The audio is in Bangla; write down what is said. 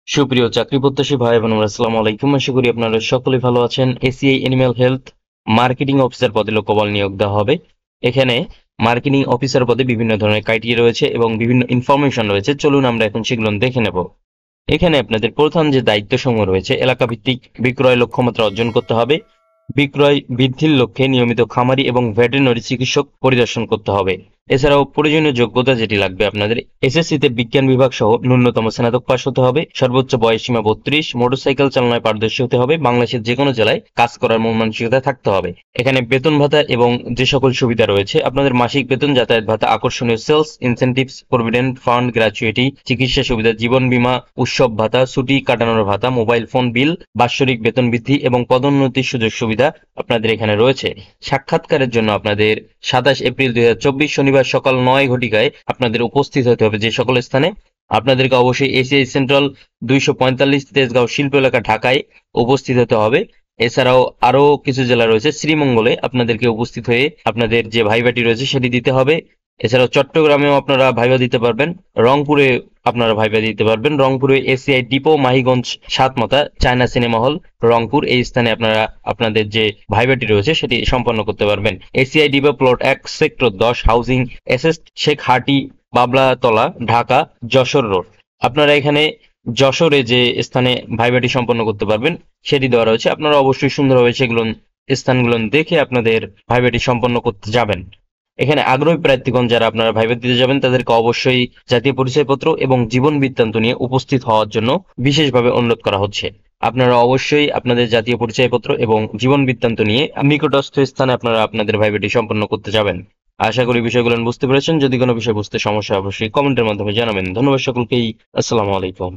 সুপ্রিয় চাকরি প্রত্যাশী ভাই বোনেরা, আসসালামু আলাইকুম। আশা করি আপনারা সকলে ভালো আছেন। ACI animal health marketing officer পদে লোকবল নিয়োগ দেওয়া হবে। এখানে মার্কেটিং অফিসার পদে বিভিন্ন ধরনের ক্রাইটেরিয়া রয়েছে এবং বিভিন্ন ইনফরমেশন রয়েছে। চলুন আমরা এখন সেগুলো দেখে নেব। এখানে আপনাদের প্রধান যে দায়িত্ব সমূহ রয়েছে, এলাকা ভিত্তিক বিক্রয় লক্ষ্যমাত্রা অর্জন করতে হবে। বিক্রয় বৃদ্ধির লক্ষ্যে নিয়মিত খামারি এবং ভেটেরিনারি চিকিৎসক পরিদর্শন করতে হবে। এছাড়াও প্রয়োজনীয় যোগ্যতা যেটি লাগবে আপনাদের, এসএসসিতে বিজ্ঞান বিভাগ সহ ন্যূনতম স্নাতক পাশ হতে হবে। সর্বোচ্চ বয়সসীমা 32। মোটরসাইকেল চালনায় পারদর্শী হতে হবে। বাংলাদেশের যে কোনো জেলায় কাজ করার মন মানসিকতা থাকতে হবে। এখানে বেতন ভাতা এবং যে সকল সুবিধা রয়েছে, আপনাদের মাসিক বেতন, যাতায়াত ভাতা, আকর্ষণীয় সেলস ইনসেনটিভস, প্রভিডেন্ট ফান্ড, গ্র্যাচুইটি, চিকিৎসা সুবিধা, জীবন বীমা, উৎসব ভাতা, ছুটি কাটানোর ভাতা, মোবাইল ফোন বিল, বাৎসরিক বেতন বৃদ্ধি এবং পদোন্নতির সুযোগ সুবিধা আপনাদের এখানে রয়েছে। সাক্ষাৎকারের জন্য আপনাদের 27 এপ্রিল 2024 শনিবার সকাল 9 ঘটিকায় আপনাদের উপস্থিত হতে হবে। যে সকল স্থানে আপনাদেরকে অবশ্যই এসিআই সেন্ট্রাল 245 তেজগাঁও শিল্প এলাকা ঢাকায় উপস্থিত হতে হবে। এছাড়াও আরো কিছু জেলা রয়েছে, শ্রীমঙ্গলে আপনাদেরকে উপস্থিত হয়ে আপনাদের যে ভাইভাটি রয়েছে সেটি দিতে হবে। এছাড়াও চট্টগ্রামেও আপনারা ভাইভা দিতে পারবেন। রংপুরে আপনারা ভাইভা দিতে পারবেন। রংপুরে ACI depot, Mahiganj, Satmatha, China cinema hall, Rangpur, এই স্থানে আপনারা আপনাদের যে ভাইভাটি রয়েছে সেটি সম্পন্ন করতে পারবেন। ACI depot plot 1 sector 10 housing SS Shekh Hati, Bablatala, Dhaka, Jessore road. আপনারা এখানে যশোরে যে স্থানে ভাইভাটি সম্পন্ন করতে পারবেন সেটি দেওয়া রয়েছে। আপনারা অবশ্যই সুন্দরভাবে সেগুলো স্থানগুলো দেখে আপনাদের ভাইভাটি সম্পন্ন করতে যাবেন। এখানে আগ্রহী প্রার্থীগণ যারা আপনারা ভাইভা দিতে যাবেন তাদেরকে অবশ্যই জাতীয় পরিচয়পত্র এবং জীবন বৃত্তান্ত নিয়ে উপস্থিত হওয়ার জন্য বিশেষভাবে অনুরোধ করা হচ্ছে। আপনারা অবশ্যই আপনাদের জাতীয় পরিচয়পত্র এবং জীবন বৃত্তান্ত নিয়ে নিকটস্থ স্থানে আপনারা আপনাদের ভাইভাটি সম্পন্ন করতে যাবেন। আশা করি বিষয়গুলো বুঝতে পেরেছেন। যদি কোনো বিষয় বুঝতে সমস্যা হয় অবশ্যই কমেন্টের মাধ্যমে জানাবেন। ধন্যবাদ সকলকেই। আসসালামু আলাইকুম।